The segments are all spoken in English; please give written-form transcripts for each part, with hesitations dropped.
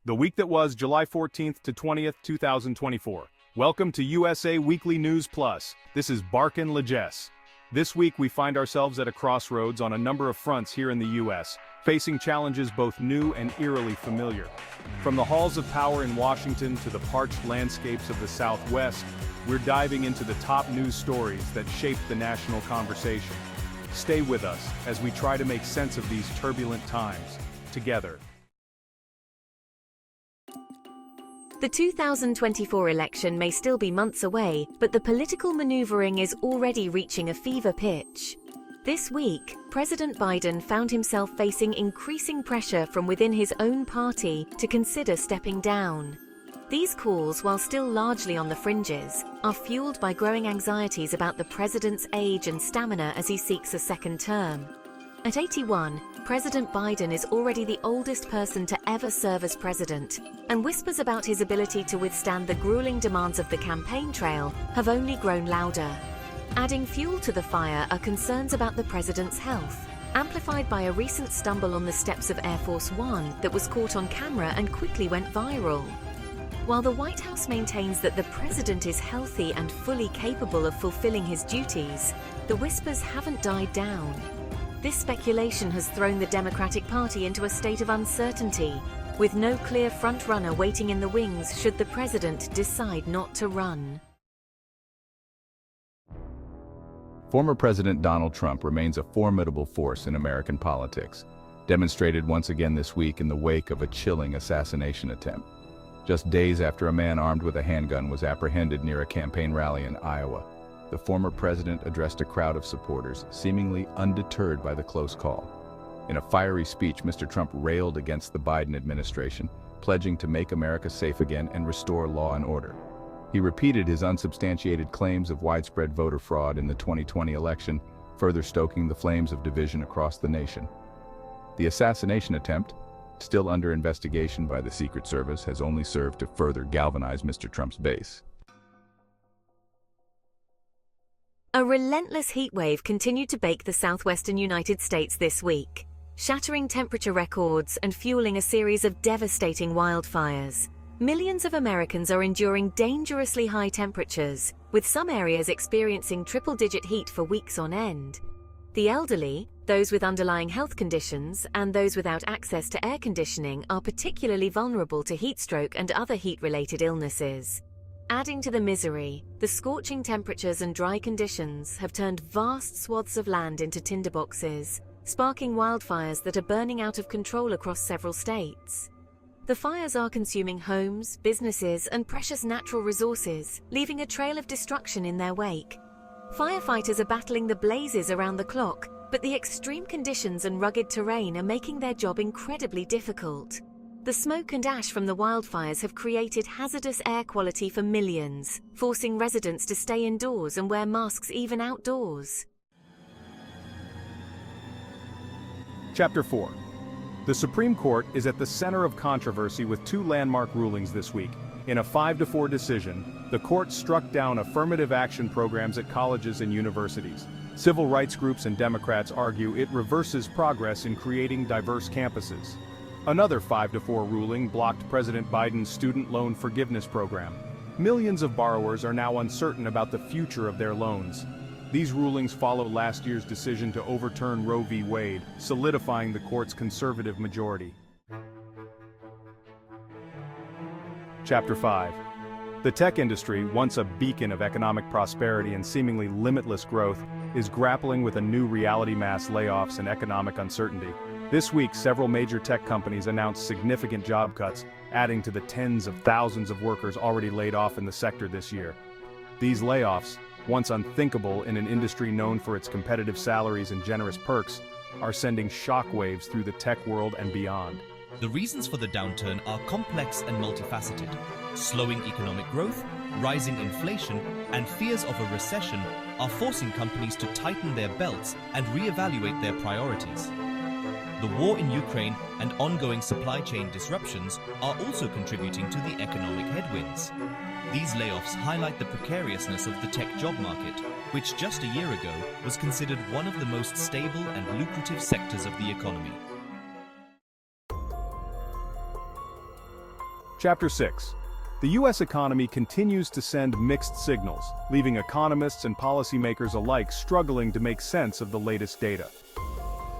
The week that was July 14th to 20th, 2024. Welcome to USA Weekly News Plus. This is Barkin Lajess. This week we find ourselves at a crossroads on a number of fronts here in the US, facing challenges both new and eerily familiar. From the halls of power in Washington to the parched landscapes of the Southwest, we're diving into the top news stories that shape the national conversation. Stay with us as we try to make sense of these turbulent times, together. The 2024 election may still be months away, but the political maneuvering is already reaching a fever pitch. This week, President Biden found himself facing increasing pressure from within his own party to consider stepping down. These calls, while still largely on the fringes, are fueled by growing anxieties about the president's age and stamina as he seeks a second term. At 81, President Biden is already the oldest person to ever serve as president, and whispers about his ability to withstand the grueling demands of the campaign trail have only grown louder. Adding fuel to the fire are concerns about the president's health, amplified by a recent stumble on the steps of Air Force One that was caught on camera and quickly went viral. While the White House maintains that the president is healthy and fully capable of fulfilling his duties, the whispers haven't died down. This speculation has thrown the Democratic Party into a state of uncertainty, with no clear front-runner waiting in the wings should the president decide not to run. Former President Donald Trump remains a formidable force in American politics, demonstrated once again this week in the wake of a chilling assassination attempt. Just days after a man armed with a handgun was apprehended near a campaign rally in Iowa, the former president addressed a crowd of supporters, seemingly undeterred by the close call. In a fiery speech, Mr. Trump railed against the Biden administration, pledging to make America safe again and restore law and order. He repeated his unsubstantiated claims of widespread voter fraud in the 2020 election, further stoking the flames of division across the nation. The assassination attempt, still under investigation by the Secret Service, has only served to further galvanize Mr. Trump's base. A relentless heatwave continued to bake the southwestern United States this week, shattering temperature records and fueling a series of devastating wildfires. Millions of Americans are enduring dangerously high temperatures, with some areas experiencing triple-digit heat for weeks on end. The elderly, those with underlying health conditions, and those without access to air conditioning are particularly vulnerable to heat stroke and other heat-related illnesses. Adding to the misery, the scorching temperatures and dry conditions have turned vast swaths of land into tinderboxes, sparking wildfires that are burning out of control across several states. The fires are consuming homes, businesses, and precious natural resources, leaving a trail of destruction in their wake. Firefighters are battling the blazes around the clock, but the extreme conditions and rugged terrain are making their job incredibly difficult. The smoke and ash from the wildfires have created hazardous air quality for millions, forcing residents to stay indoors and wear masks even outdoors. Chapter 4. The Supreme Court is at the center of controversy with two landmark rulings this week. In a 5-4 decision, the court struck down affirmative action programs at colleges and universities. Civil rights groups and Democrats argue it reverses progress in creating diverse campuses. Another 5-4 ruling blocked President Biden's student loan forgiveness program. Millions of borrowers are now uncertain about the future of their loans. These rulings follow last year's decision to overturn Roe v. Wade, solidifying the court's conservative majority. Chapter 5. The tech industry, once a beacon of economic prosperity and seemingly limitless growth, is grappling with a new reality: mass layoffs and economic uncertainty. This week, several major tech companies announced significant job cuts, adding to the tens of thousands of workers already laid off in the sector this year. These layoffs, once unthinkable in an industry known for its competitive salaries and generous perks, are sending shockwaves through the tech world and beyond. The reasons for the downturn are complex and multifaceted. Slowing economic growth, rising inflation, and fears of a recession are forcing companies to tighten their belts and reevaluate their priorities. The war in Ukraine and ongoing supply chain disruptions are also contributing to the economic headwinds. These layoffs highlight the precariousness of the tech job market, which just a year ago was considered one of the most stable and lucrative sectors of the economy. Chapter 6. The U.S. economy continues to send mixed signals, leaving economists and policymakers alike struggling to make sense of the latest data.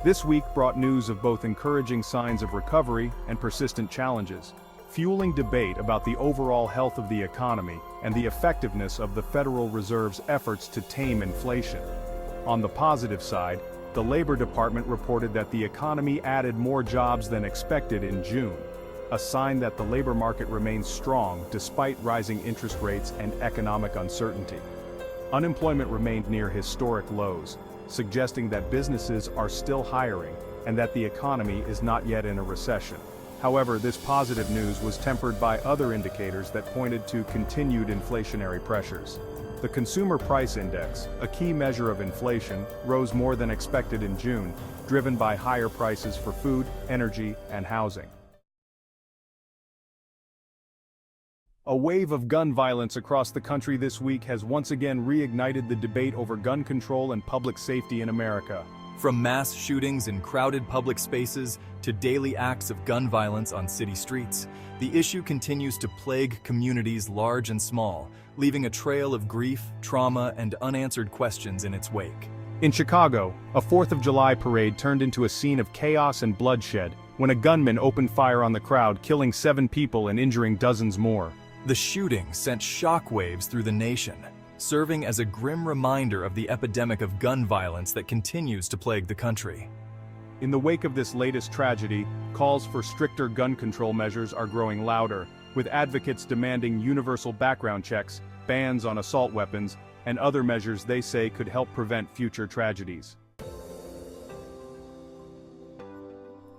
This week brought news of both encouraging signs of recovery and persistent challenges, fueling debate about the overall health of the economy and the effectiveness of the Federal Reserve's efforts to tame inflation. On the positive side, the Labor Department reported that the economy added more jobs than expected in June, a sign that the labor market remains strong despite rising interest rates and economic uncertainty. Unemployment remained near historic lows, suggesting that businesses are still hiring and that the economy is not yet in a recession. However, this positive news was tempered by other indicators that pointed to continued inflationary pressures. The Consumer Price Index, a key measure of inflation, rose more than expected in June, driven by higher prices for food, energy, and housing. A wave of gun violence across the country this week has once again reignited the debate over gun control and public safety in America. From mass shootings in crowded public spaces to daily acts of gun violence on city streets, the issue continues to plague communities large and small, leaving a trail of grief, trauma, and unanswered questions in its wake. In Chicago, a 4th of July parade turned into a scene of chaos and bloodshed when a gunman opened fire on the crowd, killing 7 people and injuring dozens more. The shooting sent shockwaves through the nation, serving as a grim reminder of the epidemic of gun violence that continues to plague the country. In the wake of this latest tragedy, calls for stricter gun control measures are growing louder, with advocates demanding universal background checks, bans on assault weapons, and other measures they say could help prevent future tragedies.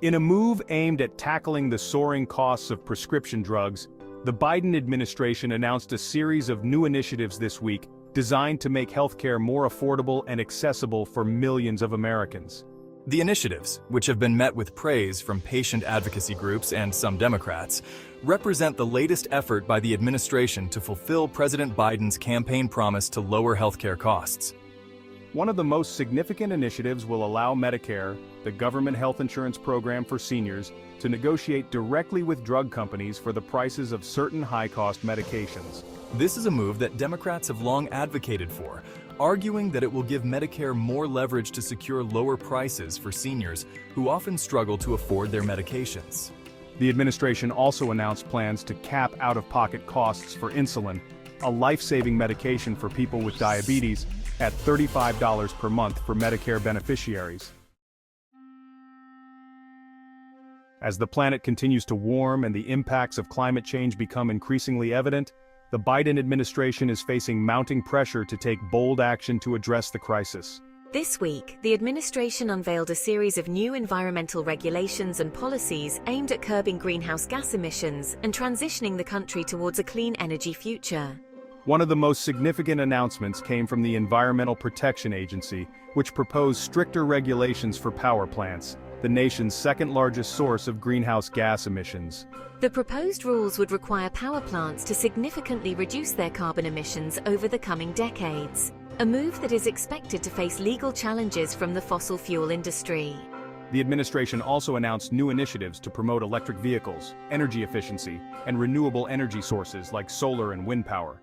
In a move aimed at tackling the soaring costs of prescription drugs, the Biden administration announced a series of new initiatives this week designed to make healthcare more affordable and accessible for millions of Americans. The initiatives, which have been met with praise from patient advocacy groups and some Democrats, represent the latest effort by the administration to fulfill President Biden's campaign promise to lower healthcare costs. One of the most significant initiatives will allow Medicare, the government health insurance program for seniors, to negotiate directly with drug companies for the prices of certain high-cost medications. This is a move that Democrats have long advocated for, arguing that it will give Medicare more leverage to secure lower prices for seniors who often struggle to afford their medications. The administration also announced plans to cap out-of-pocket costs for insulin, a life-saving medication for people with diabetes, at $35 per month for Medicare beneficiaries. As the planet continues to warm and the impacts of climate change become increasingly evident, the Biden administration is facing mounting pressure to take bold action to address the crisis. This week, the administration unveiled a series of new environmental regulations and policies aimed at curbing greenhouse gas emissions and transitioning the country towards a clean energy future. One of the most significant announcements came from the Environmental Protection Agency, which proposed stricter regulations for power plants, the nation's second-largest source of greenhouse gas emissions. The proposed rules would require power plants to significantly reduce their carbon emissions over the coming decades, a move that is expected to face legal challenges from the fossil fuel industry. The administration also announced new initiatives to promote electric vehicles, energy efficiency, and renewable energy sources like solar and wind power.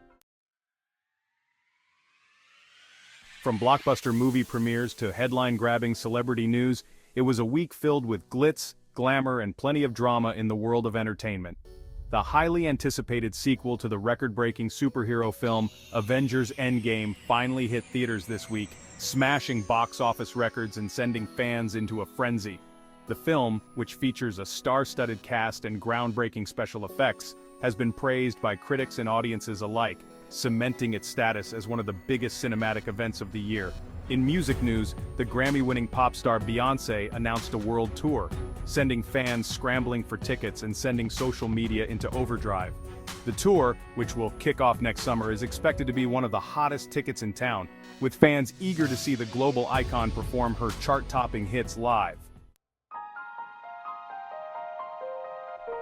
From blockbuster movie premieres to headline-grabbing celebrity news, it was a week filled with glitz, glamour, and plenty of drama in the world of entertainment. The highly anticipated sequel to the record-breaking superhero film Avengers Endgame finally hit theaters this week, smashing box office records and sending fans into a frenzy. The film, which features a star-studded cast and groundbreaking special effects, has been praised by critics and audiences alike, cementing its status as one of the biggest cinematic events of the year. In music news, the Grammy-winning pop star Beyoncé announced a world tour, sending fans scrambling for tickets and sending social media into overdrive. The tour, which will kick off next summer, is expected to be one of the hottest tickets in town, with fans eager to see the global icon perform her chart-topping hits live.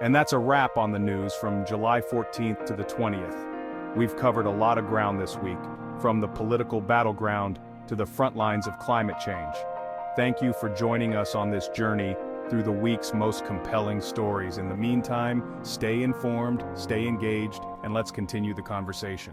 And that's a wrap on the news from July 14th to the 20th. We've covered a lot of ground this week, from the political battleground to the front lines of climate change. Thank you for joining us on this journey through the week's most compelling stories. In the meantime, stay informed, stay engaged, and let's continue the conversation.